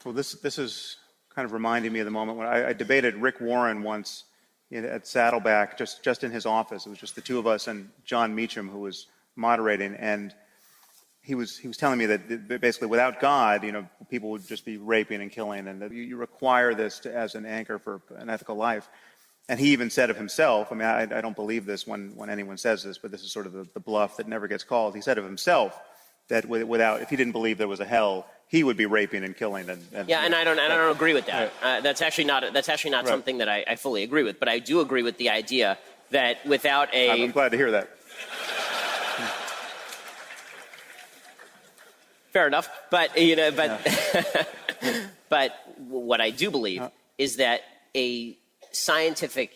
Well, this is kind of reminding me of the moment when I debated Rick Warren once at Saddleback, just in his office. It was just the two of us and John Meacham, who was moderating, and he was telling me that basically without God, people would just be raping and killing, and that you require this as an anchor for an ethical life. And he even said of himself, I mean, I don't believe this when anyone says this, but this is sort of the bluff that never gets called. He said of himself that if he didn't believe there was a hell, he would be raping and killing. And I don't agree with that. Right. That's actually not right. Something that I fully agree with. But I do agree with the idea that without I'm glad to hear that. Fair enough. But but what I do believe is that a scientific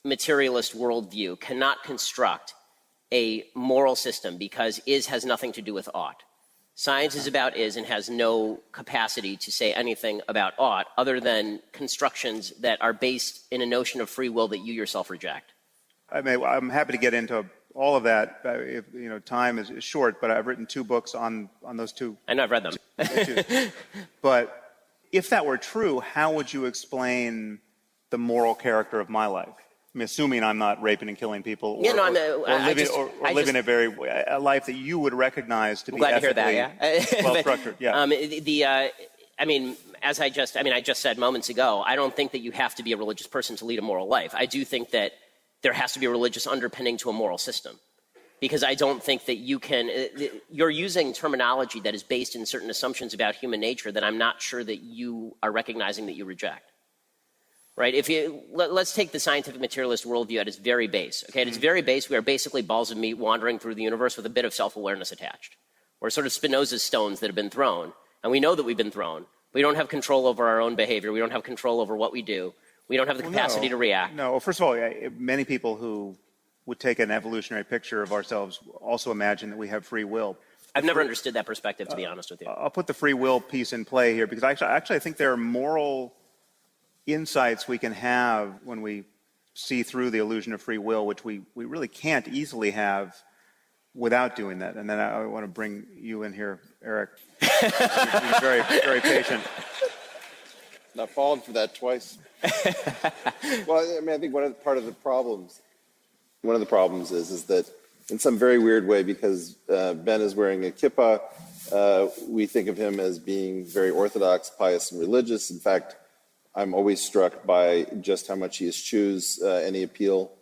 materialist worldview cannot construct a moral system because is has nothing to do with ought. Science is about is and has no capacity to say anything about ought other than constructions that are based in a notion of free will that you yourself reject. I'm happy to get into all of that. If time is short, but I've written 2 books on those two. I know, I've read them. But if that were true, how would you explain the moral character of my life? I mean, assuming I'm not raping and killing people, or living a life that you would recognize to be ethically well structured. Yeah. I just said moments ago, I don't think that you have to be a religious person to lead a moral life. I do think that there has to be a religious underpinning to a moral system, because I don't think that you can. You're using terminology that is based in certain assumptions about human nature that I'm not sure that you are recognizing that you reject. Right? Let's take the scientific materialist worldview at its very base. Okay, at its very base, we are basically balls of meat wandering through the universe with a bit of self-awareness attached. We're sort of Spinoza's stones that have been thrown, and we know that we've been thrown. We don't have control over our own behavior. We don't have control over what we do. We don't have the capacity to react. No. Well, first of all, many people who would take an evolutionary picture of ourselves also imagine that we have free will. I've never understood that perspective, to be honest with you. I'll put the free will piece in play here, because actually I think there are moral insights we can have when we see through the illusion of free will, which we really can't easily have without doing that. And then I want to bring you in here, Eric. You're very, very patient. Not falling for that twice. Well, I think one of the problems is that in some very weird way, because Ben is wearing a kippah, we think of him as being very orthodox, pious, and religious. In fact, I'm always struck by just how much he eschews any appeal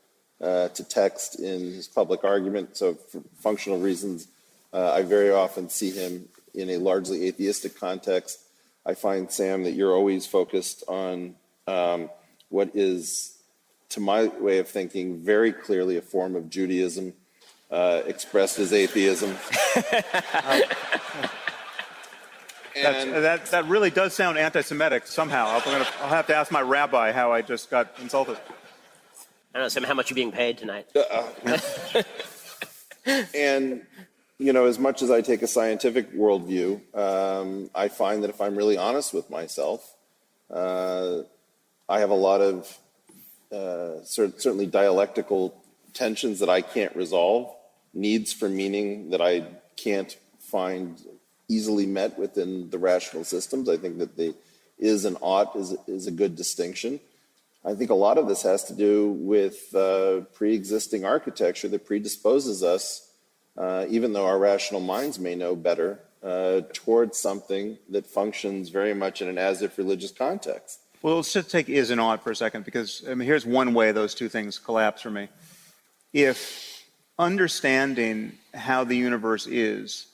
to text in his public argument. So for functional reasons, I very often see him in a largely atheistic context. I find, Sam, that you're always focused on what is, to my way of thinking, very clearly a form of Judaism expressed as atheism. That really does sound anti-Semitic somehow. I'll have to ask my rabbi how I just got insulted. I don't know, Sam, how much are you being paid tonight? And, as much as I take a scientific worldview, I find that if I'm really honest with myself, I have a lot of certainly dialectical tensions that I can't resolve, needs for meaning that I can't find easily met within the rational systems. I think that the is and ought is a good distinction. I think a lot of this has to do with pre-existing architecture that predisposes us, even though our rational minds may know better, towards something that functions very much in an as-if religious context. Well, let's just take is and ought for a second, because here's one way those two things collapse for me. If understanding how the universe is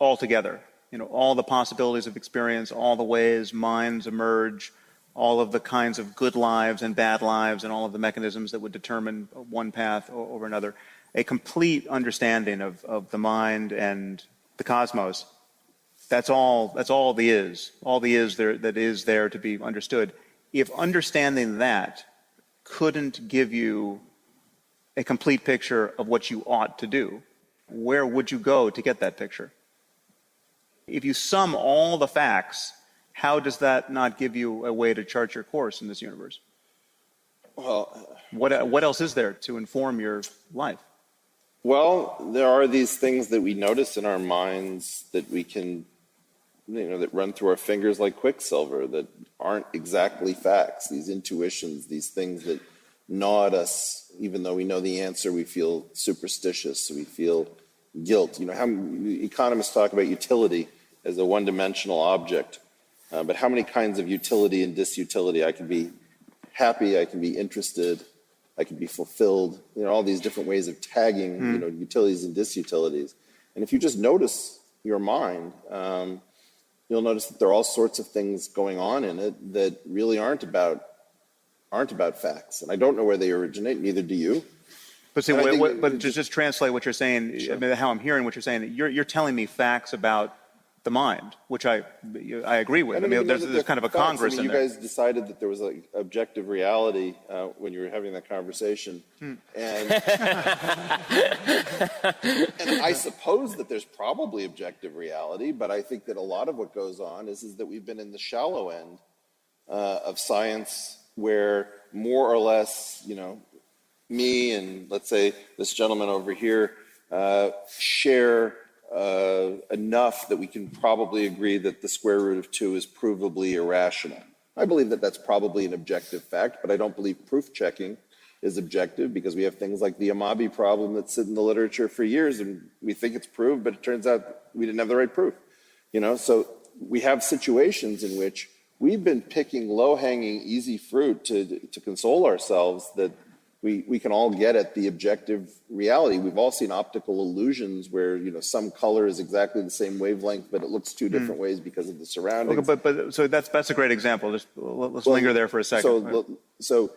altogether, all the possibilities of experience, all the ways minds emerge, all of the kinds of good lives and bad lives, and all of the mechanisms that would determine one path over another, a complete understanding of the mind and the cosmos, that's all the is that is there to be understood. If understanding that couldn't give you a complete picture of what you ought to do, where would you go to get that picture? If you sum all the facts, how does that not give you a way to chart your course in this universe? Well, what else is there to inform your life? Well, there are these things that we notice in our minds that we can that run through our fingers like quicksilver, that aren't exactly facts, these intuitions, these things that gnaw at us, even though we know the answer, we feel superstitious, we feel guilt. How economists talk about utility as a one-dimensional object, but how many kinds of utility and disutility? I can be happy, I can be interested, I can be fulfilled, all these different ways of tagging, utilities and disutilities. And if you just notice your mind, you'll notice that there are all sorts of things going on in it that really aren't about facts. And I don't know where they originate, neither do you. But see, to just translate what you're saying, sure. I mean, how I'm hearing what you're saying, you're telling me facts about the mind, which I agree with. I mean, there's kind of a facts. Congress in there. You guys decided that there was like objective reality when you were having that conversation, and and I suppose that there's probably objective reality, but I think that a lot of what goes on is that we've been in the shallow end of science, where more or less, me and let's say this gentleman over here share enough that we can probably agree that the square root of 2 is provably irrational. I believe that that's probably an objective fact, but I don't believe proof checking is objective, because we have things like the Amabi problem that sit in the literature for years, and we think it's proved, but it turns out we didn't have the right proof. So we have situations in which we've been picking low-hanging, easy fruit to console ourselves that we can all get at the objective reality. We've all seen optical illusions where, some color is exactly the same wavelength, but it looks two different ways because of the surroundings. Okay, but so that's a great example. Let's linger there for a second. So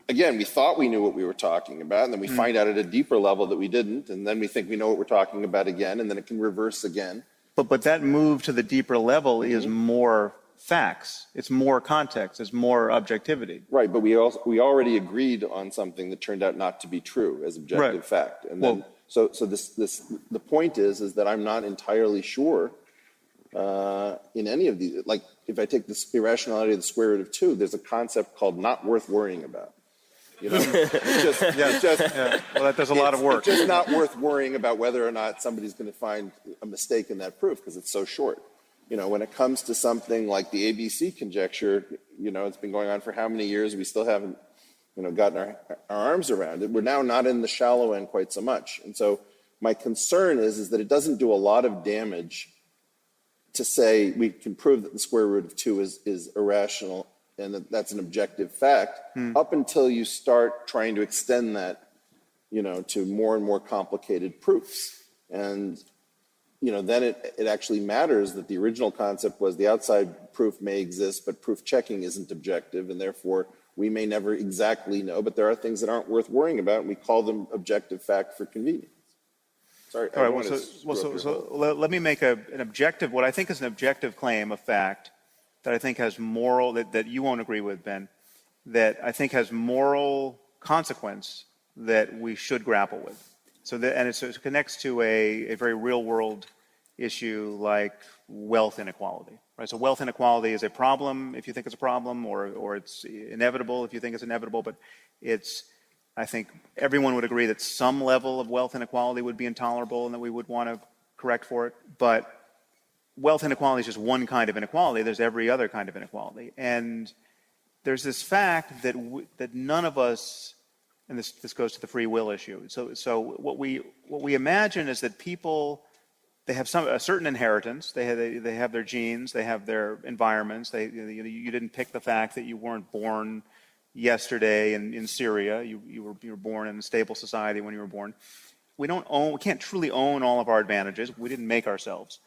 again, we thought we knew what we were talking about, and then we find out at a deeper level that we didn't, and then we think we know what we're talking about again, and then it can reverse again. But that move to the deeper level is more facts. It's more context. It's more objectivity. Right, but we already agreed on something that turned out not to be true as objective fact. And then, so the point is that I'm not entirely sure in any of these. Like, if I take this irrationality of the square root of 2, there's a concept called not worth worrying about. Well, that does a lot of work. It's just not worth worrying about whether or not somebody's going to find a mistake in that proof, because it's so short. When it comes to something like the ABC conjecture, it's been going on for how many years? We still haven't, gotten our arms around it. We're now not in the shallow end quite so much. And so my concern is that it doesn't do a lot of damage to say we can prove that the square root of 2 is irrational and that that's an objective fact, up until you start trying to extend that, to more and more complicated proofs. And then it actually matters that the original concept was the outside proof may exist, but proof checking isn't objective, and therefore we may never exactly know, but there are things that aren't worth worrying about, and we call them objective fact for convenience. Sorry. All right, so let me make an objective, what I think is an objective claim of fact that I think has moral, that you won't agree with, Ben, that I think has moral consequence that we should grapple with. And it connects to a very real-world issue like wealth inequality, right? So wealth inequality is a problem if you think it's a problem, or it's inevitable if you think it's inevitable. But I think everyone would agree that some level of wealth inequality would be intolerable and that we would want to correct for it. But wealth inequality is just one kind of inequality. There's every other kind of inequality, and there's this fact that none of us. And this goes to the free will issue. So what we imagine is that people, they have a certain inheritance. They have their genes. They have their environments. You didn't pick the fact that you weren't born yesterday in Syria. You were born in a stable society when you were born. We can't truly own all of our advantages. We didn't make ourselves.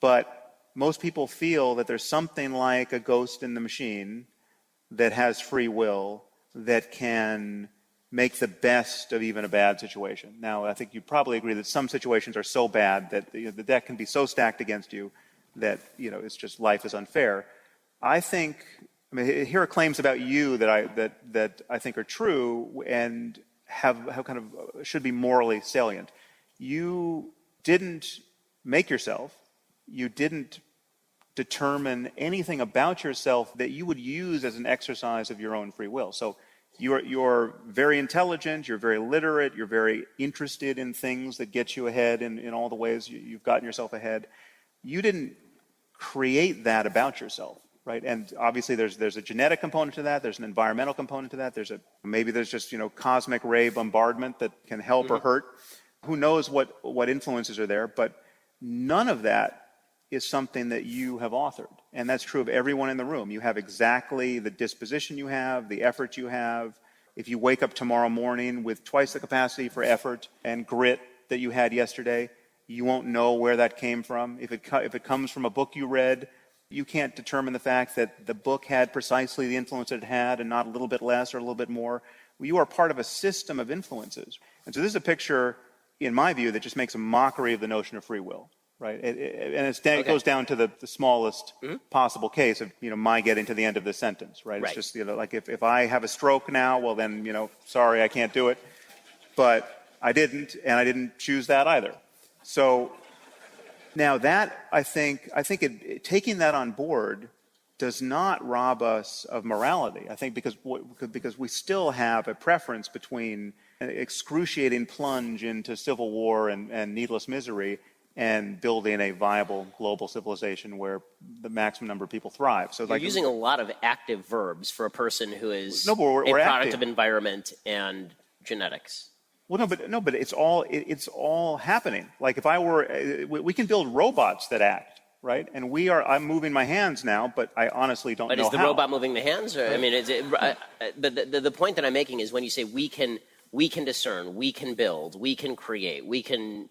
But most people feel that there's something like a ghost in the machine that has free will that can make the best of even a bad situation. Now, I think you'd probably agree that some situations are so bad that the deck can be so stacked against you that it's just life is unfair. Here are claims about you that I think are true and have kind of should be morally salient. You didn't make yourself. You didn't determine anything about yourself that you would use as an exercise of your own free will. So you're very intelligent, you're very literate, you're very interested in things that get you ahead in all the ways you've gotten yourself ahead. You didn't create that about yourself, right? And obviously there's a genetic component to that. There's an environmental component to that. Maybe there's just, cosmic ray bombardment that can help or hurt. Who knows what influences are there, but none of that is something that you have authored. And that's true of everyone in the room. You have exactly the disposition you have, the effort you have. If you wake up tomorrow morning with twice the capacity for effort and grit that you had yesterday, you won't know where that came from. If it comes from a book you read, you can't determine the fact that the book had precisely the influence it had and not a little bit less or a little bit more. You are part of a system of influences. And so this is a picture, in my view, that just makes a mockery of the notion of free will. Right, it goes down to the smallest possible case of my getting to the end of the sentence. Right, it's just like if I have a stroke now, well then sorry I can't do it, but I didn't, and I didn't choose that either. So now that I think taking that on board does not rob us of morality. I think because we still have a preference between an excruciating plunge into civil war and needless misery, and building a viable global civilization where the maximum number of people thrive. So you're using a lot of active verbs for a person who is a product active. Of environment and genetics. Well, but it's all happening. Like if I were, we can build robots that act, right? And I'm moving my hands now, but I honestly don't know how. But is the robot moving the hands? Or, I mean, the point that I'm making is when you say we can discern, we can build, we can create, we can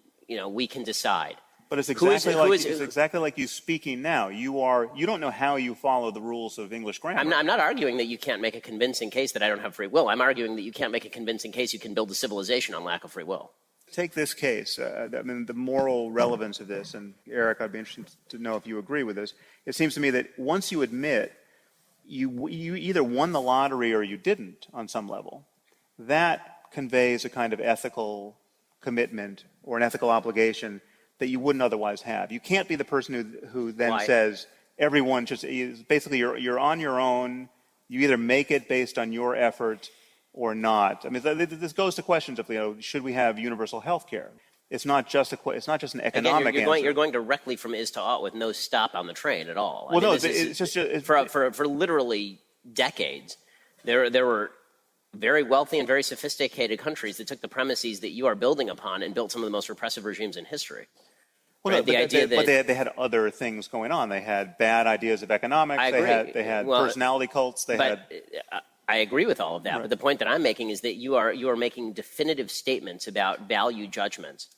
decide. But it's exactly like you speaking now. You don't know how you follow the rules of English grammar. I'm not arguing that you can't make a convincing case that I don't have free will. I'm arguing that you can't make a convincing case you can build a civilization on lack of free will. Take this case. The moral relevance of this, and Eric, I'd be interested to know if you agree with this. It seems to me that once you admit you either won the lottery or you didn't on some level, that conveys a kind of ethical commitment or an ethical obligation that you wouldn't otherwise have. You can't be the person who then says everyone just basically you're on your own. You either make it based on your effort or not. I mean, this goes to questions of should we have universal health care? It's not just an economic answer. You're going directly from is to ought with no stop on the train at all. Well, it's just for literally decades. There were very wealthy and very sophisticated countries that took the premises that you are building upon and built some of the most repressive regimes in history. Well, right? But they had other things going on. They had bad ideas of economics. I agree. They had personality cults. I agree with all of that. Right. But the point that I'm making is that you are making definitive statements about value judgments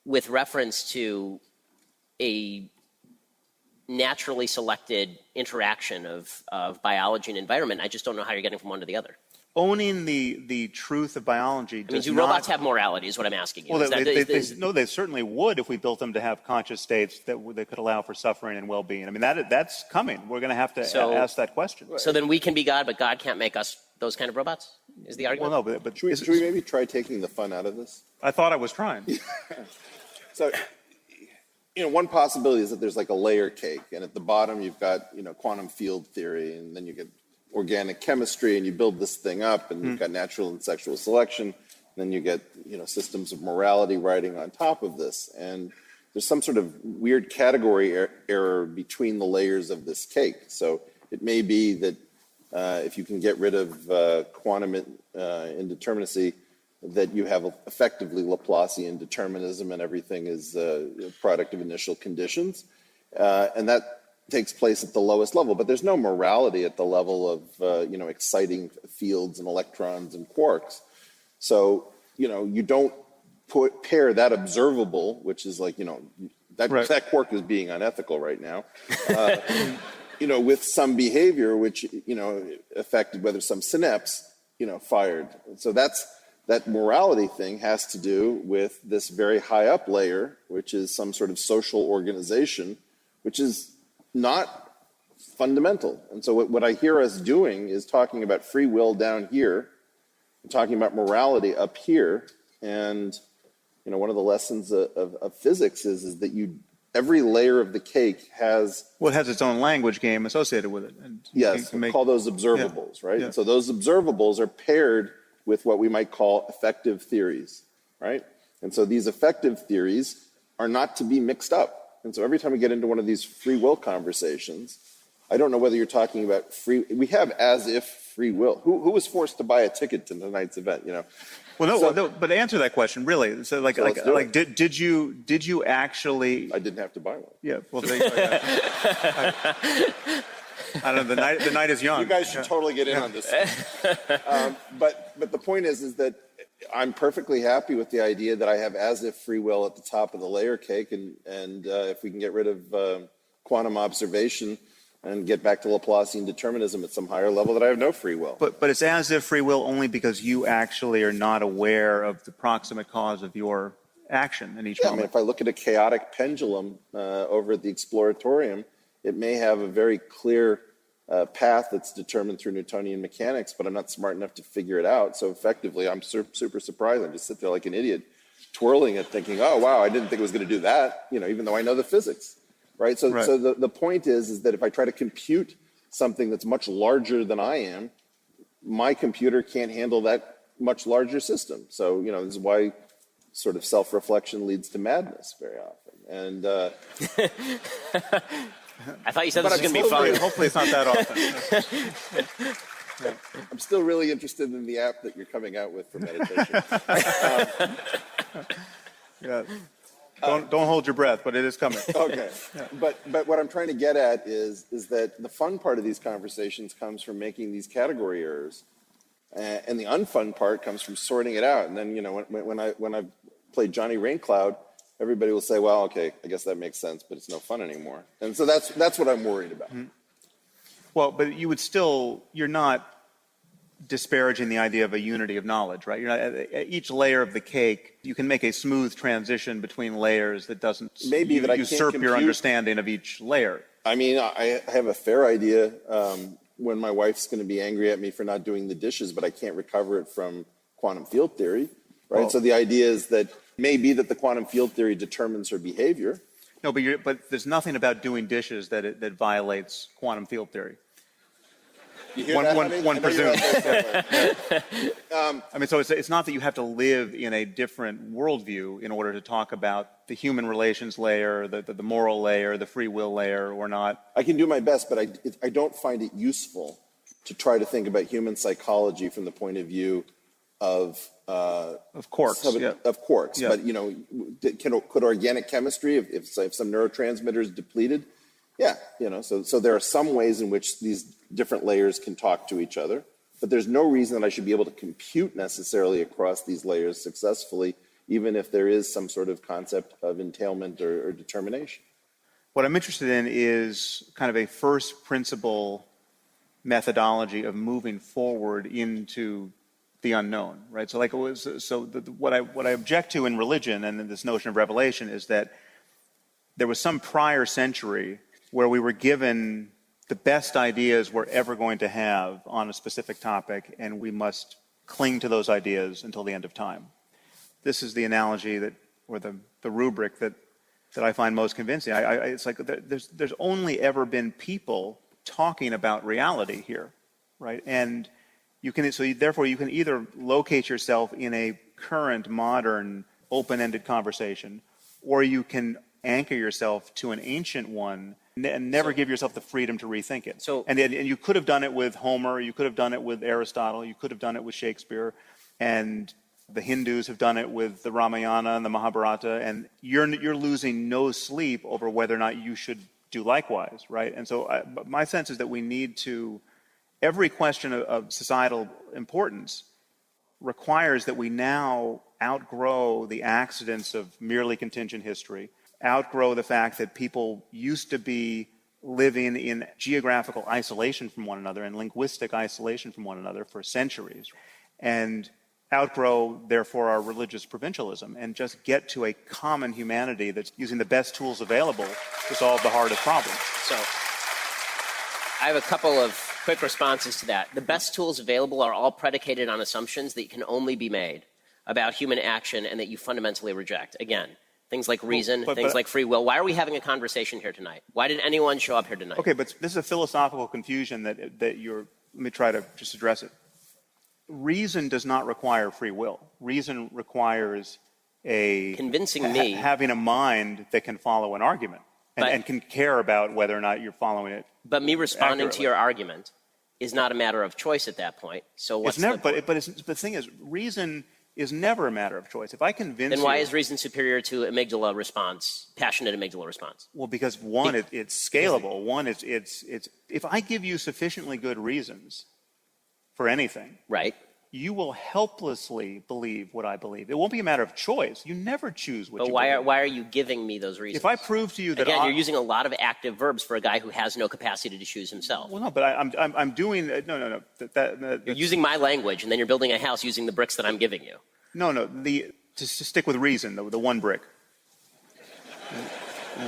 with reference to a naturally selected interaction of biology and environment. I just don't know how you're getting from one to the other. Owning the truth of biology does do robots have morality is what I'm asking you. Well, they certainly would if we built them to have conscious states that could allow for suffering and well-being. I mean, that's coming. We're going to have to ask that question. So then we can be God, but God can't make us those kind of robots, is the argument? Well, no, but should we maybe try taking the fun out of this? I thought I was trying. So, one possibility is that there's like a layer cake, and at the bottom you've got, quantum field theory, and then you get organic chemistry, and you build this thing up, and you've got natural and sexual selection, and then you get systems of morality riding on top of this, and there's some sort of weird category error between the layers of this cake. So it may be that if you can get rid of quantum indeterminacy, that you have effectively Laplacian determinism, and everything is a product of initial conditions, and that takes place at the lowest level, but there's no morality at the level of exciting fields and electrons and quarks. So you don't pair that observable, which is like that quark is being unethical right now, with some behavior which affected whether some synapse fired. So that morality thing has to do with this very high up layer, which is some sort of social organization, which is not fundamental. And so what I hear us doing is talking about free will down here, and talking about morality up here. And one of the lessons of physics is that every layer of the cake has it has its own language game associated with it. And yes, we call those observables, right? Yeah. And so those observables are paired with what we might call effective theories, right? And so these effective theories are not to be mixed up. And so every time we get into one of these free will conversations, I don't know whether you're talking about we have as if free will. Who was forced to buy a ticket to tonight's event, you know? Well, no, but answer that question really. So, did you actually? I didn't have to buy one. Yeah. Well, I don't know. The night is young. You guys should totally get in on this. But the point is that I'm perfectly happy with the idea that I have as if free will at the top of the layer cake, and if we can get rid of quantum observation and get back to Laplacian determinism at some higher level, that I have no free will. But it's as if free will only because you actually are not aware of the proximate cause of your action in each moment. I mean, if I look at a chaotic pendulum over at the Exploratorium, it may have a very clear path that's determined through Newtonian mechanics, but I'm not smart enough to figure it out. So effectively, I'm super surprised. I just sit there like an idiot, twirling it, thinking, "Oh wow, I didn't think it was going to do that." You know, even though I know the physics, right? So the point is that if I try to compute something that's much larger than I am, my computer can't handle that much larger system. So you know, this is why sort of self-reflection leads to madness very often. And I thought you said this was going to be fun. Hopefully it's not that often. I'm still really interested in the app that you're coming out with for meditation. Yeah. Don't hold your breath, but it is coming. Okay. Yeah. But what I'm trying to get at is that the fun part of these conversations comes from making these category errors, and the unfun part comes from sorting it out. And then, you know, when I played Johnny Raincloud, everybody will say, well, okay, I guess that makes sense, but it's no fun anymore. And so that's what I'm worried about. Mm-hmm. Well, but you're not disparaging the idea of a unity of knowledge, right? You're not, at each layer of the cake, you can make a smooth transition between layers that doesn't usurp your understanding of each layer. I mean, I have a fair idea when my wife's going to be angry at me for not doing the dishes, but I can't recover it from quantum field theory, right? Well, so the idea is that maybe that the quantum field theory determines her behavior. No, but there's nothing about doing dishes that violates quantum field theory. You hear that, one presumes. I mean, so it's not that you have to live in a different worldview in order to talk about the human relations layer, the moral layer, the free will layer, or not. I can do my best, but I don't find it useful to try to think about human psychology from the point of view of quarks. Of quarks. Yeah. But, you know, could organic chemistry, if some neurotransmitter is depleted, yeah, you know, so there are some ways in which these different layers can talk to each other, but there's no reason that I should be able to compute necessarily across these layers successfully, even if there is some sort of concept of entailment or determination. What I'm interested in is kind of a first principle methodology of moving forward into the unknown, right? So like what I object to in religion and in this notion of revelation is that there was some prior century where we were given the best ideas we're ever going to have on a specific topic, and we must cling to those ideas until the end of time. This is the analogy or the rubric that I find most convincing. It's like there's only ever been people talking about reality here, right? And therefore you can either locate yourself in a current, modern, open-ended conversation, or you can anchor yourself to an ancient one and never give yourself the freedom to rethink it. And you could have done it with Homer, you could have done it with Aristotle, you could have done it with Shakespeare, and the Hindus have done it with the Ramayana and the Mahabharata, and you're losing no sleep over whether or not you should do likewise, right? And so my sense is that we need to, every question of societal importance requires that we now outgrow the accidents of merely contingent history, outgrow the fact that people used to be living in geographical isolation from one another and linguistic isolation from one another for centuries, and outgrow, therefore, our religious provincialism and just get to a common humanity that's using the best tools available to solve the hardest problems. So I have a couple of quick responses to that. The best tools available are all predicated on assumptions that can only be made about human action and that you fundamentally reject. Again, things like reason, things like free will. Why are we having a conversation here tonight? Why did anyone show up here tonight? Okay, but this is a philosophical confusion that you're, let me try to just address it. Reason does not require free will. Reason requires convincing me having a mind that can follow an argument. and can care about whether or not you're following it. But me responding accurately. to your argument is not a matter of choice at that point. So what's It's never, the point? but the thing is, reason is never a matter of choice. If I convince Then why you, is reason superior to amygdala response, passionate amygdala response? well, because one, it's scalable. One, it's if I give you sufficiently good reasons for anything, Right. you will helplessly believe what I believe. It won't be a matter of choice. You never choose what But you why believe. are you giving me those reasons? If I prove to you that Again, you're using a lot of active verbs for a guy who has no capacity to choose himself. well, no, but I'm doing no. You're using my language, and then you're building a house using the bricks that I'm giving you. No. To stick with reason, the one brick.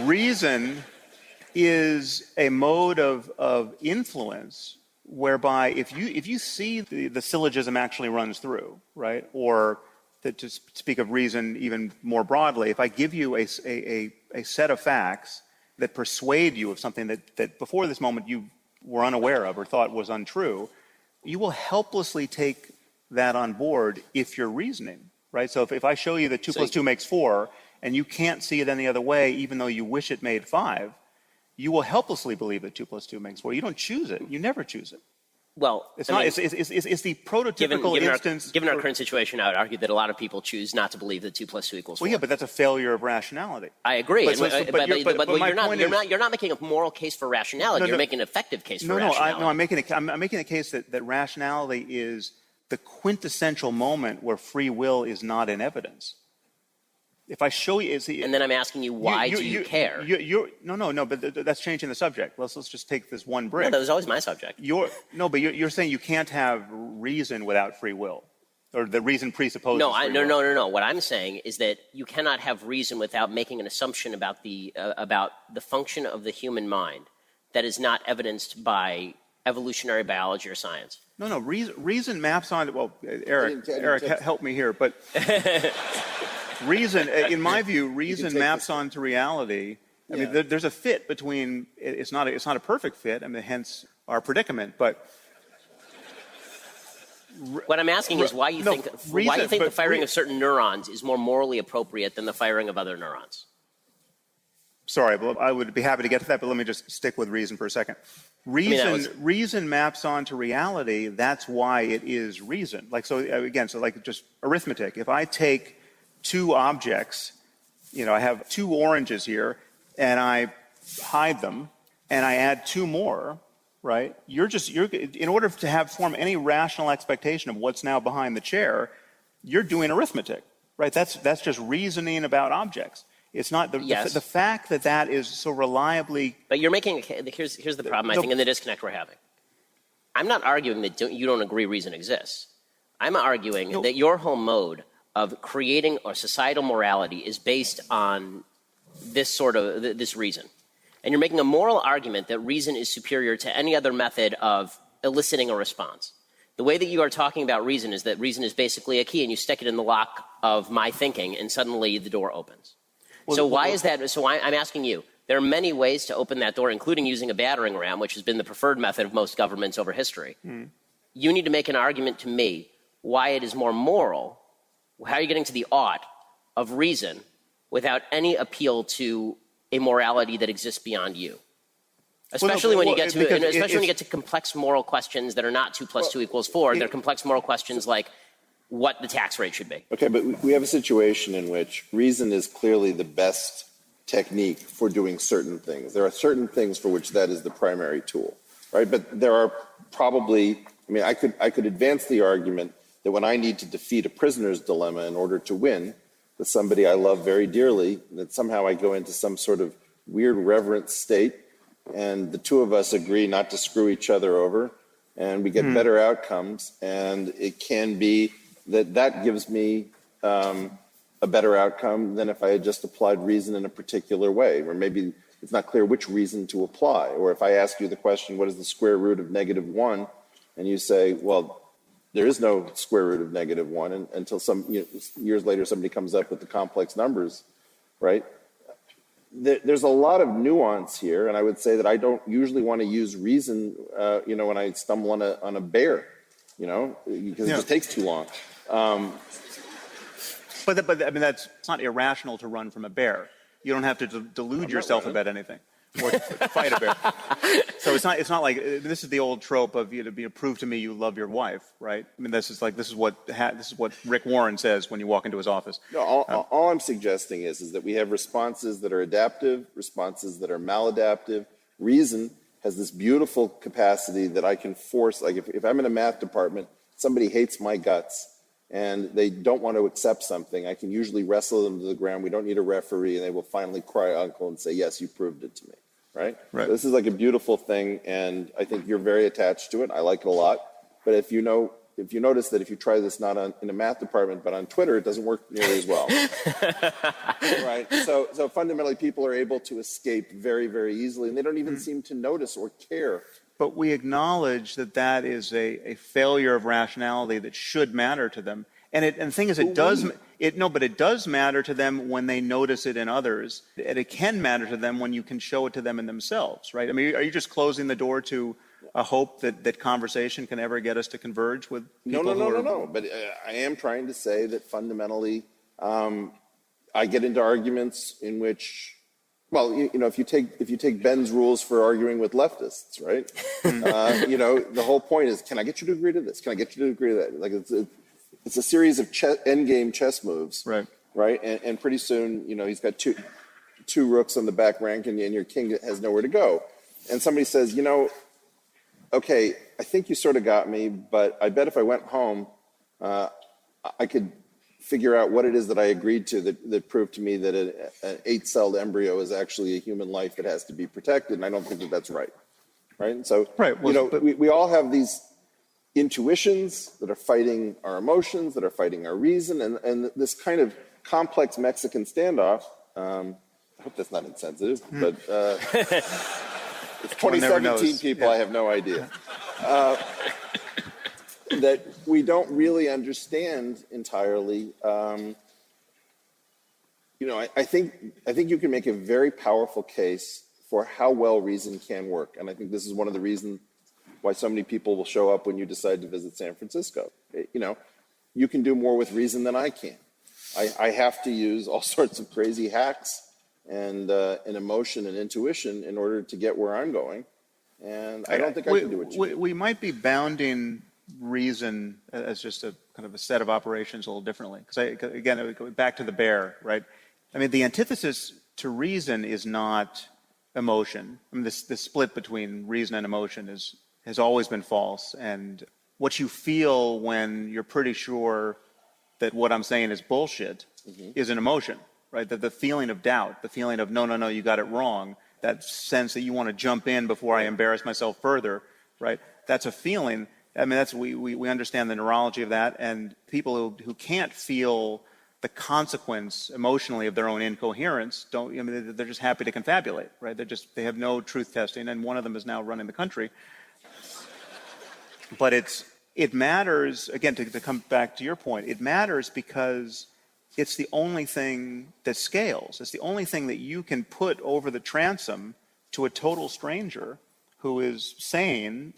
Reason is a mode of influence whereby if you see the syllogism actually runs through, right? Or to speak of reason even more broadly, if I give you a set of facts that persuade you of something that before this moment you were unaware of or thought was untrue, you will helplessly take that on board if you're reasoning, right? So if I show you that 2 plus 2 makes 4 and you can't see it any other way even though you wish it made 5, you will helplessly believe that 2 plus 2 makes 4. You don't choose it. You never choose it. Well, It's I not. mean, It's the prototypical instance. given our current situation, I would argue that a lot of people choose not to believe that 2 plus 2 equals 4. Well, yeah, but that's a failure of rationality. I agree. But You're not making a moral case for rationality. You're making an effective case for rationality. I'm making a case that rationality is the quintessential moment where free will is not in evidence. If I show you, And then I'm asking you, why do you care? No, but that's changing the subject. Let's just take this one brick. No, that was always my subject. You're saying you can't have reason without free will, or the reason presupposes. No, free will. no. What I'm saying is that you cannot have reason without making an assumption about the function of the human mind that is not evidenced by evolutionary biology or science. No. Reason maps on. Well, Eric, help me here, but. Reason, in my view, reason maps onto reality. I mean, there's a fit between. It's not a perfect fit. I mean, hence our predicament. But what I'm asking is why you think the firing of certain neurons is more morally appropriate than the firing of other neurons. Sorry, but I would be happy to get to that. But let me just stick with reason for a second. Reason maps onto reality. That's why it is reason. Like just arithmetic. If I take 2 objects, I have 2 oranges here, and I hide them, and I add 2 more, right? You're in order to form any rational expectation of what's now behind the chair, you're doing arithmetic, right? That's just reasoning about objects. It's not the fact that is so reliably. But you're making here's the problem I think in the disconnect we're having. I'm not arguing that you don't agree reason exists. I'm arguing that your whole mode of creating a societal morality is based on this reason. And you're making a moral argument that reason is superior to any other method of eliciting a response. The way that you are talking about reason is that reason is basically a key, and you stick it in the lock of my thinking, and suddenly the door opens. Why is that? So I'm asking you, there are many ways to open that door, including using a battering ram, which has been the preferred method of most governments over history. You need to make an argument to me why it is more moral. How are you getting to the ought of reason without any appeal to a morality that exists beyond you? Especially when you get to complex moral questions that are not 2 plus 2 equals 4. They're complex moral questions like what the tax rate should be. Okay, but we have a situation in which reason is clearly the best technique for doing certain things. There are certain things for which that is the primary tool, right? But there are probably, I could advance the argument that when I need to defeat a prisoner's dilemma in order to win with somebody I love very dearly, that somehow I go into some sort of weird reverent state, and the 2 of us agree not to screw each other over, and we get better outcomes, and it can be that gives me a better outcome than if I had just applied reason in a particular way, or maybe it's not clear which reason to apply. Or if I ask you the question, what is the square root of -1? And you say, well, there is no square root of -1 until some years later somebody comes up with the complex numbers, right? There's a lot of nuance here, and I would say that I don't usually want to use reason, when I stumble on a bear, because it just takes too long. But it's not irrational to run from a bear. You don't have to delude not yourself running. about anything or to fight a bear. So it's not like this is the old trope of prove to me you love your wife, right? I mean, this is what Rick Warren says when you walk into his office. No, all I'm suggesting is that we have responses that are adaptive, responses that are maladaptive. Reason has this beautiful capacity that I can force, like if I'm in a math department, somebody hates my guts and they don't want to accept something, I can usually wrestle them to the ground. We don't need a referee, and they will finally cry uncle and say, yes, you proved it to me, right? Right. So this is like a beautiful thing, and I think you're very attached to it. I like it a lot. But if you notice that if you try this not in a math department, but on Twitter, it doesn't work nearly as well. Right? So fundamentally, people are able to escape very, very easily, and they don't even seem to notice or care. But we acknowledge that is a failure of rationality that should matter to them. And the thing is, it does matter to them when they notice it in others. And it can matter to them when you can show it to them in themselves, right? I mean, are you just closing the door to a hope that conversation can ever get us to converge with people? No. But I am trying to say that fundamentally, I get into arguments in which, well, if you take Ben's rules for arguing with leftists, right? The whole point is, can I get you to agree to this? Can I get you to agree to that? Like it's a series of endgame chess moves, Right? Right? And pretty soon, he's got two rooks on the back rank, and your king has nowhere to go. And somebody says, okay, I think you sort of got me, but I bet if I went home, I could figure out what it is that I agreed to that proved to me that an 8-celled embryo is actually a human life that has to be protected, and I don't think that that's right. Right? And so, Right. Well, we all have these intuitions that are fighting our emotions, that are fighting our reason, and this kind of complex Mexican standoff. I hope that's not insensitive, but it's 2017, people. Yeah. I have no idea. That we don't really understand entirely. I think you can make a very powerful case for how well reason can work, and I think this is one of the reasons why so many people will show up when you decide to visit San Francisco. You can do more with reason than I can. I have to use all sorts of crazy hacks and emotion and intuition in order to get where I'm going, and I don't think I can do what you do. We might be bounding reason as just a kind of a set of operations a little differently. Because again, back to the bear, right? I mean, the antithesis to reason is not emotion. I mean, this split between reason and emotion has always been false. And what you feel when you're pretty sure that what I'm saying is bullshit is an emotion, right? The feeling of doubt, the feeling of no, you got it wrong, that sense that you want to jump in before I embarrass myself further, right? That's a feeling. I mean, we understand the neurology of that, and people who can't feel the consequence emotionally of their own incoherence they're just happy to confabulate, right? They have no truth testing, and one of them is now running the country. But it matters, again, to come back to your point, it matters because it's the only thing that scales. It's the only thing that you can put over the transom to a total stranger who is sane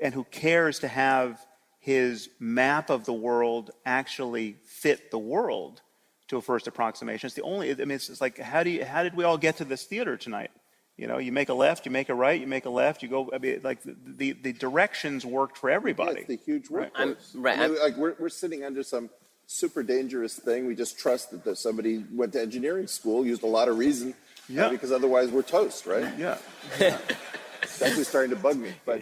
and who cares to have his map of the world actually fit the world to a first approximation. It's the only, it's like, how did we all get to this theater tonight? You make a left, you make a right, you make a left, you go, the directions worked for everybody. Yeah, it's the huge work. Right. We're sitting under some super dangerous thing. We just trust that somebody went to engineering school, used a lot of reason, because otherwise we're toast, right? Yeah. It's actually starting to bug me. But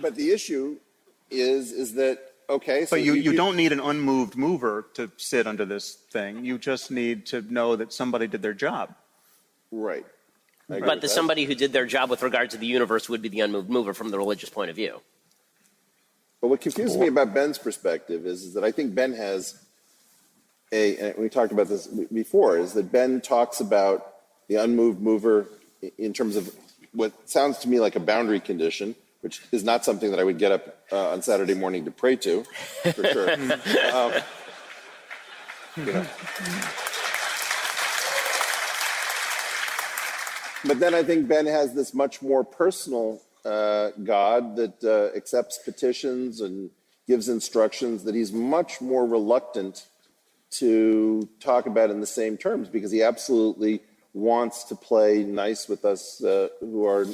but the issue is that, okay. So but you don't need an unmoved mover to sit under this thing. You just need to know that somebody did their job. Right. But somebody who did their job with regard to the universe would be the unmoved mover from the religious point of view. But what confuses me about Ben's perspective is that I think Ben has and we talked about this before, is that Ben talks about the unmoved mover in terms of what sounds to me like a boundary condition, which is not something that I would get up on Saturday morning to pray to, for sure. But then I think Ben has this much more personal God that accepts petitions and gives instructions, that he's much more reluctant to talk about it in the same terms, because he absolutely wants to play nice with us who are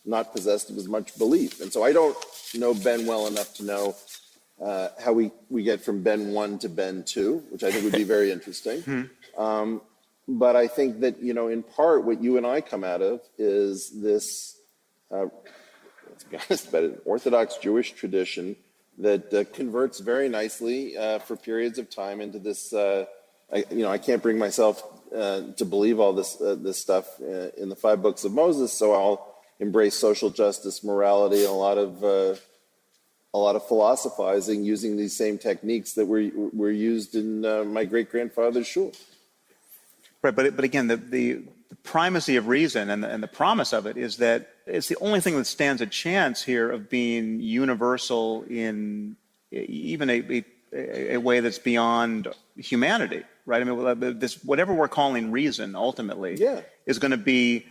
not possessed of as much belief. And so I don't know Ben well enough to know how we get from Ben 1 to Ben 2, which I think would be very interesting. But I think that, in part, what you and I come out of is this, let's be honest about it, an Orthodox Jewish tradition that converts very nicely for periods of time into this. I can't bring myself to believe all this stuff in the 5 books of Moses, so I'll embrace social justice, morality, and a lot of philosophizing using these same techniques that were used in my great-grandfather's shul. Right, but again, the primacy of reason and the promise of it is that it's the only thing that stands a chance here of being universal in even a way that's beyond humanity, right? I mean, this whatever we're calling reason ultimately is going to be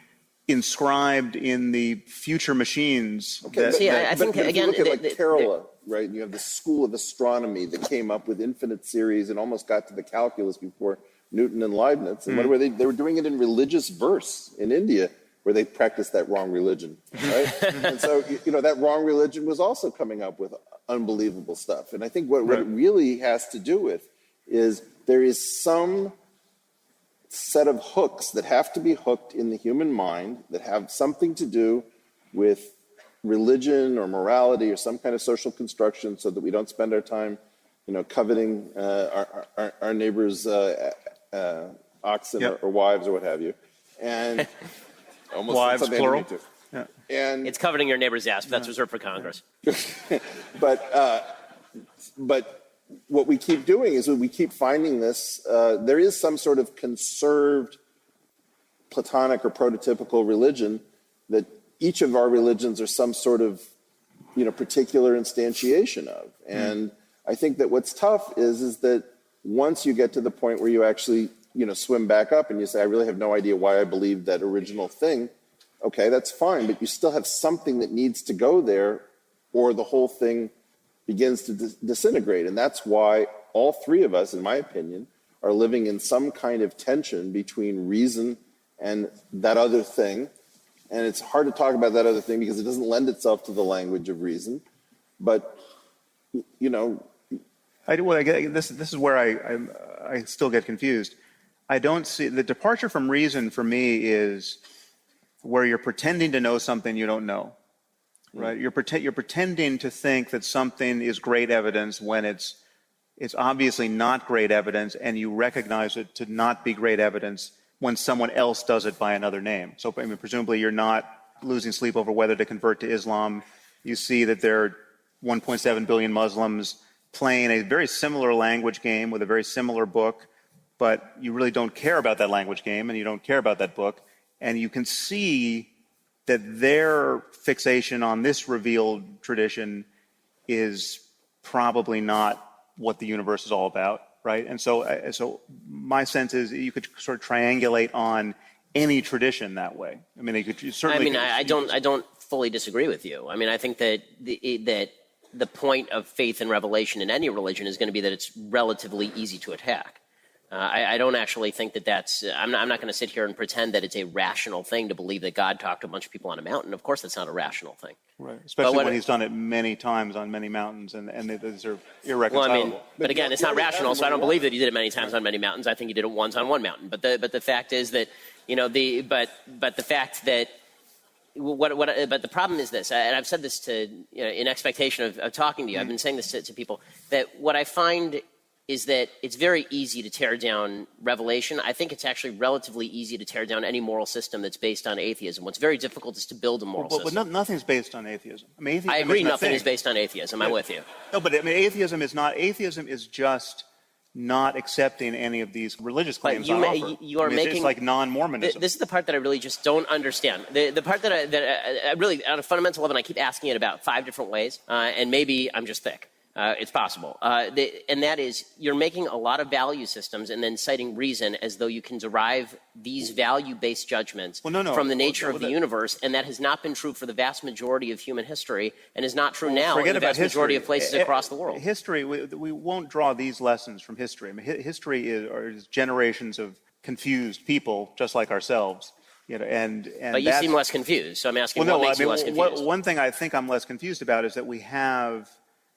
inscribed in the future machines. Okay, I think but again, if you look at Kerala, right? You have the school of astronomy that came up with infinite series and almost got to the calculus before Newton and Leibniz. And what were they? They were doing it in religious verse in India, where they practiced that wrong religion, right? And so, that wrong religion was also coming up with unbelievable stuff. And I think what it really has to do with is there is some set of hooks that have to be hooked in the human mind that have something to do with religion or morality or some kind of social construction, so that we don't spend our time, coveting our neighbors' oxen or wives or what have you, and almost wives plural. Yeah. And it's coveting your neighbor's ass, but that's reserved for Congress. but what we keep doing is we keep finding this. There is some sort of conserved Platonic or prototypical religion that each of our religions are some sort of particular instantiation of. And I think that what's tough is that once you get to the point where you actually swim back up and you say, I really have no idea why I believed that original thing, okay, that's fine, but you still have something that needs to go there, or the whole thing begins to disintegrate. And that's why all 3 of us, in my opinion, are living in some kind of tension between reason and that other thing. And it's hard to talk about that other thing because it doesn't lend itself to the language of reason. But, this is where I still get confused. I don't see the departure from reason for me is where you're pretending to know something you don't know, right? You're pretending to think that something is great evidence when it's obviously not great evidence, and you recognize it to not be great evidence when someone else does it by another name. So presumably you're not losing sleep over whether to convert to Islam. You see that there are 1.7 billion Muslims playing a very similar language game with a very similar book, but you really don't care about that language game and you don't care about that book. And you can see that their fixation on this revealed tradition is probably not what the universe is all about, right? And so my sense is you could sort of triangulate on any tradition that way. I mean, you certainly. I don't fully disagree with you. I mean, I think that the point of faith and revelation in any religion is going to be that it's relatively easy to attack. I don't actually think that that's. I'm not going to sit here and pretend that it's a rational thing to believe that God talked to a bunch of people on a mountain. Of course, that's not a rational thing. Right. Especially when he's done it many times on many mountains, and these are irreconcilable. Well, but again, it's not rational, so I don't believe that he did it many times on many mountains. I think he did it once on one mountain. But the fact is that but the fact that. But the problem is this, and I've said this in expectation of talking to you. I've been saying this to people, that what I find is that it's very easy to tear down revelation. I think it's actually relatively easy to tear down any moral system that's based on atheism. What's very difficult is to build a moral system. But nothing's based on atheism. I agree, nothing is based on atheism. I'm with you. No, but atheism is not. Atheism is just not accepting any of these religious claims on offer. You are making it's like non-Mormonism. This is the part that I really just don't understand. The part that I really, on a fundamental level, and I keep asking it about 5 different ways, and maybe I'm just thick. It's possible. And that is, you're making a lot of value systems and then citing reason as though you can derive these value-based judgments from the nature of the universe, and that has not been true for the vast majority of human history and is not true now in the vast majority of places across the world. History, we won't draw these lessons from history. I mean, history is generations of confused people just like ourselves. And but you seem less confused, so I'm asking what makes you less confused? One thing I think I'm less confused about is that we have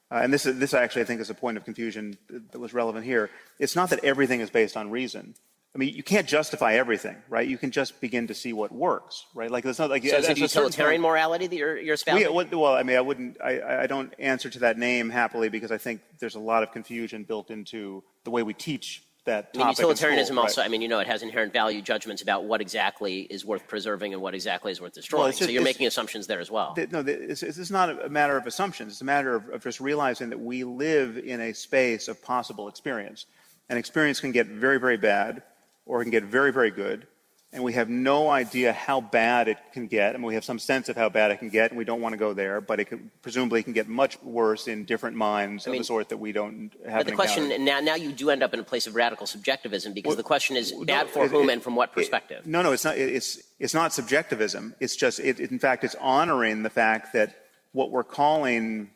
and this actually I think is a point of confusion that was relevant here. It's not that everything is based on reason. I mean, you can't justify everything, right? You can just begin to see what works, right? Like it's not like so. Is it utilitarian morality that you're espousing? Well, I mean, I don't answer to that name happily because I think there's a lot of confusion built into the way we teach that topic. I mean, utilitarianism school, also. right? I mean, it has inherent value judgments about what exactly is worth preserving and what exactly is worth destroying. Well, so you're making assumptions there as well. It's not a matter of assumptions. It's a matter of just realizing that we live in a space of possible experience, and experience can get very, very bad, or it can get very, very good, and we have no idea how bad it can get. I mean, we have some sense of how bad it can get, and we don't want to go there, but it presumably can get much worse in different minds of the sort that we don't have. But the question, now you do end up in a place of radical subjectivism, because the question is bad for whom and from what perspective? No, it's not. It's not subjectivism. It's just, in fact, it's honoring the fact that what we're calling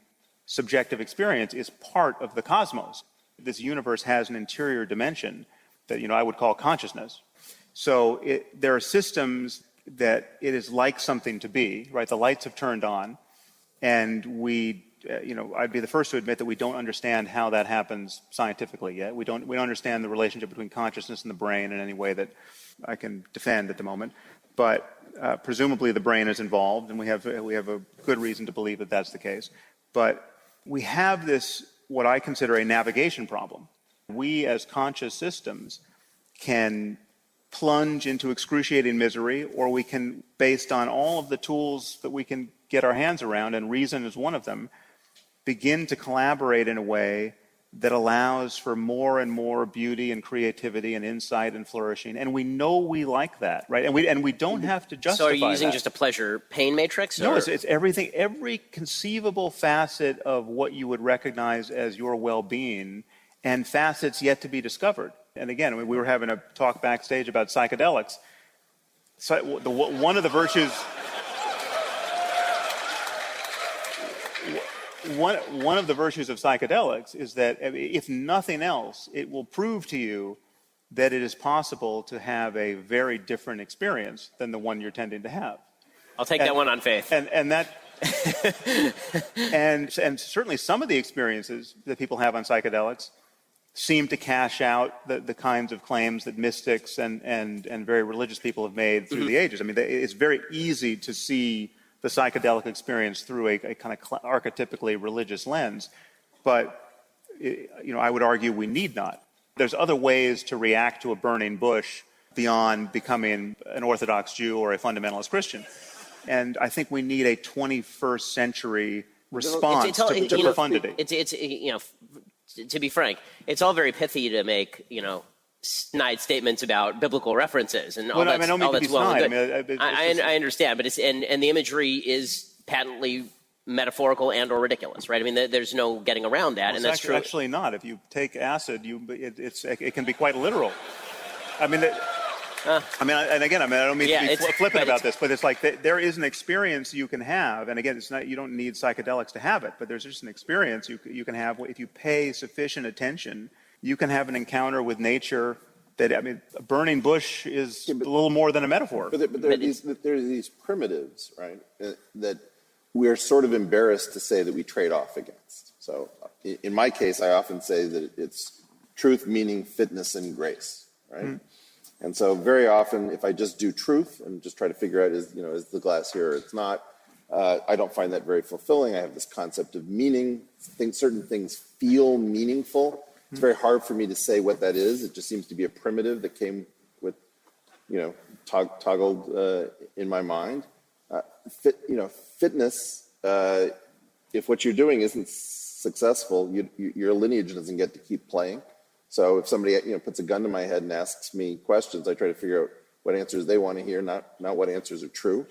subjective experience is part of the cosmos. This universe has an interior dimension that I would call consciousness. So there are systems that it is like something to be, right? The lights have turned on, and I'd be the first to admit that we don't understand how that happens scientifically yet. We don't understand the relationship between consciousness and the brain in any way that I can defend at the moment. But presumably the brain is involved, and we have a good reason to believe that that's the case. But we have this, what I consider a navigation problem. We as conscious systems can plunge into excruciating misery, or we can, based on all of the tools that we can get our hands around, and reason is one of them, begin to collaborate in a way that allows for more and more beauty and creativity and insight and flourishing. And we know we like that, right? And we don't have to justify that. So are you using just a pleasure-pain matrix? No, it's everything, every conceivable facet of what you would recognize as your well-being, and facets yet to be discovered. And again, we were having a talk backstage about psychedelics. So one of the virtues, one of the virtues of psychedelics is that, if nothing else, it will prove to you that it is possible to have a very different experience than the one you're tending to have. I'll take that one on faith. And that. and certainly some of the experiences that people have on psychedelics seem to cash out the kinds of claims that mystics and very religious people have made through the ages. I mean, it's very easy to see the psychedelic experience through a kind of archetypically religious lens, but I would argue we need not. There's other ways to react to a burning bush beyond becoming an Orthodox Jew or a fundamentalist Christian, and I think we need a 21st century response to profundity. To be frank, it's all very pithy to make, snide statements about biblical references and all that's well and good. I understand, but and the imagery is patently metaphorical and or ridiculous, right? I mean, there's no getting around that, and that's true. Actually not. If you take acid, it can be quite literal. I mean, and again, I don't mean to be flippant about this, but it's like there is an experience you can have, and again, it's not, you don't need psychedelics to have it, but there's just an experience you can have if you pay sufficient attention. You can have an encounter with nature that, I mean, a burning bush is a little more than a metaphor. But there are these primitives, right, that we're sort of embarrassed to say that we trade off against. So in my case, I often say that it's truth, meaning, fitness, and grace, right? Mm. And so very often, if I just do truth and just try to figure out is the glass here or it's not, I don't find that very fulfilling. I have this concept of meaning. Certain things feel meaningful. It's very hard for me to say what that is. It just seems to be a primitive that came with, toggled in my mind. Fitness, if what you're doing isn't successful, your lineage doesn't get to keep playing. So if somebody puts a gun to my head and asks me questions, I try to figure out what answers they want to hear, not what answers are true.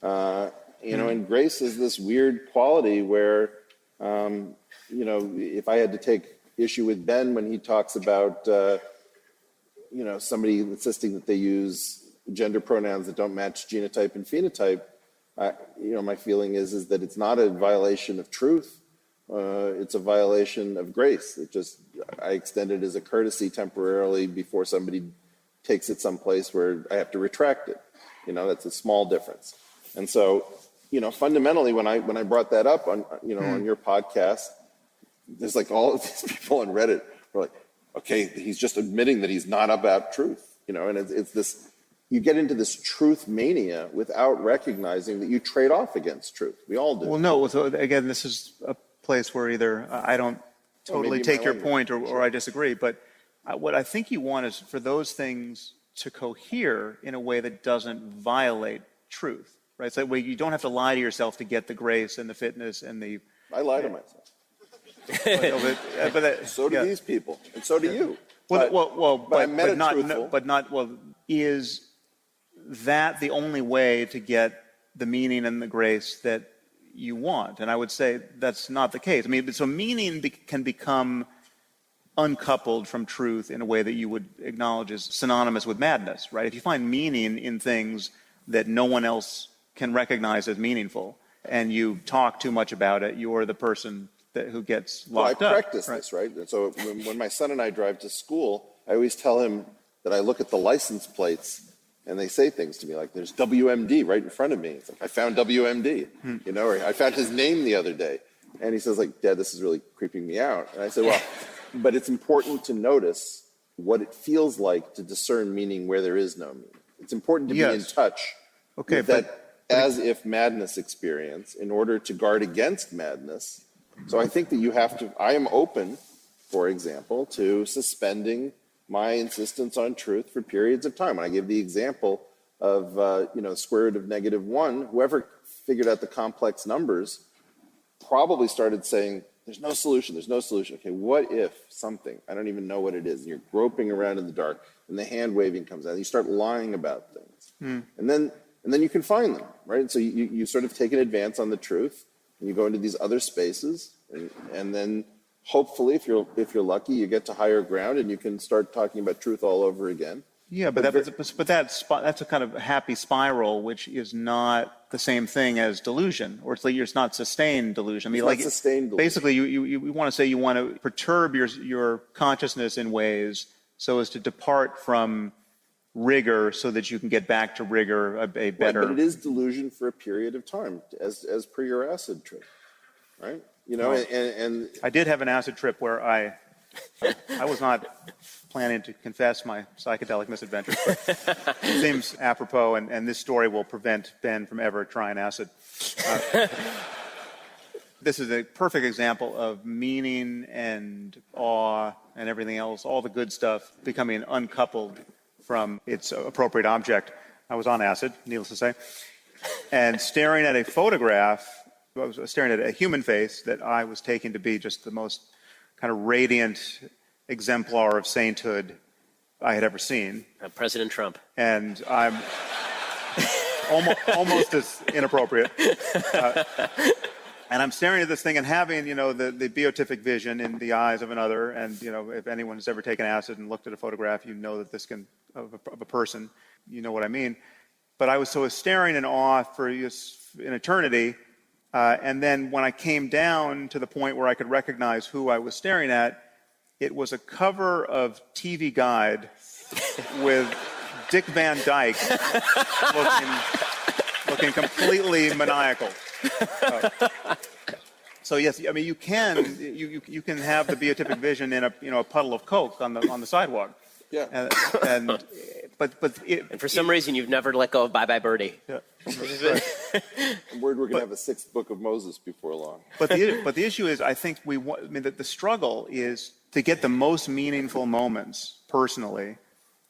And grace is this weird quality where If I had to take issue with Ben when he talks about, somebody insisting that they use gender pronouns that don't match genotype and phenotype, my feeling is that it's not a violation of truth. It's a violation of grace. I extend it as a courtesy temporarily before somebody takes it someplace where I have to retract it. That's a small difference. And so, fundamentally, when I brought that up on your podcast, there's like all of these people on Reddit were like, okay, he's just admitting that he's not about truth, and it's this, you get into this truth mania without recognizing that you trade off against truth. We all do. Well, no. So again, this is a place where either I don't totally take your point or I disagree. But what I think you want is for those things to cohere in a way that doesn't violate truth, right? So that way you don't have to lie to yourself to get the grace and the fitness and the. I lie to myself. So do these people, and so do you. Is that the only way to get the meaning and the grace that you want? And I would say that's not the case. I mean, so meaning can become uncoupled from truth in a way that you would acknowledge is synonymous with madness, right? If you find meaning in things that no one else can recognize as meaningful, and you talk too much about it, you're the person who gets locked up. I practice this, right? And so when my son and I drive to school, I always tell him that I look at the license plates and they say things to me like, there's WMD right in front of me. It's like, I found WMD, or I found his name the other day. And he says, like, Dad, this is really creeping me out. And I said, well, but it's important to notice what it feels like to discern meaning where there is no meaning. It's important to be in touch with that as if madness experience in order to guard against madness. So I think that I am open, for example, to suspending my insistence on truth for periods of time. When I give the example of, square root of -1, whoever figured out the complex numbers probably started saying, there's no solution. Okay, what if something, I don't even know what it is, and you're groping around in the dark, and the hand waving comes out, and you start lying about things. And then you can find them, right? And so you sort of take an advance on the truth, and you go into these other spaces, and then hopefully, if you're lucky, you get to higher ground, and you can start talking about truth all over again. Yeah, but that's a kind of happy spiral, which is not the same thing as delusion, or it's not sustained delusion. I mean, it's not sustained delusion. Basically, you want to say you want to perturb your consciousness in ways so as to depart from rigor, so that you can get back to rigor a better. Right, but it is delusion for a period of time, as per your acid trip, right? And I did have an acid trip where I was not planning to confess my psychedelic misadventures, but it seems apropos, and this story will prevent Ben from ever trying acid. This is a perfect example of meaning and awe and everything else, all the good stuff, becoming uncoupled from its appropriate object. I was on acid, needless to say, and staring at a photograph. I was staring at a human face that I was taking to be just the most kind of radiant exemplar of sainthood I had ever seen. President Trump. And I'm almost as inappropriate. And I'm staring at this thing and having, the beatific vision in the eyes of another. And, if anyone has ever taken acid and looked at a photograph, you know that this can, of a person, you know what I mean. But I was staring in awe for an eternity. And then when I came down to the point where I could recognize who I was staring at, it was a cover of TV Guide with Dick Van Dyke looking completely maniacal. So yes, I mean you can have the beatific vision in a puddle of Coke on the sidewalk. Yeah. And for some reason you've never let go of Bye Bye Birdie. Yeah. I'm worried we're going to have a sixth book of Moses before long. But the issue is, I think the struggle is to get the most meaningful moments personally,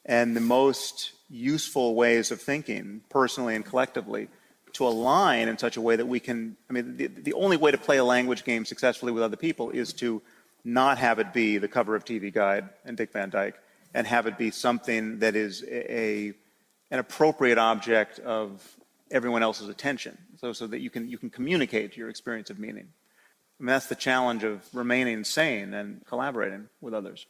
and the most useful ways of thinking personally and collectively, to align in such a way that we can. I mean, the only way to play a language game successfully with other people is to not have it be the cover of TV Guide and Dick Van Dyke, and have it be something that is an appropriate object of everyone else's attention, so that you can communicate your experience of meaning. I mean, that's the challenge of remaining sane and collaborating with others.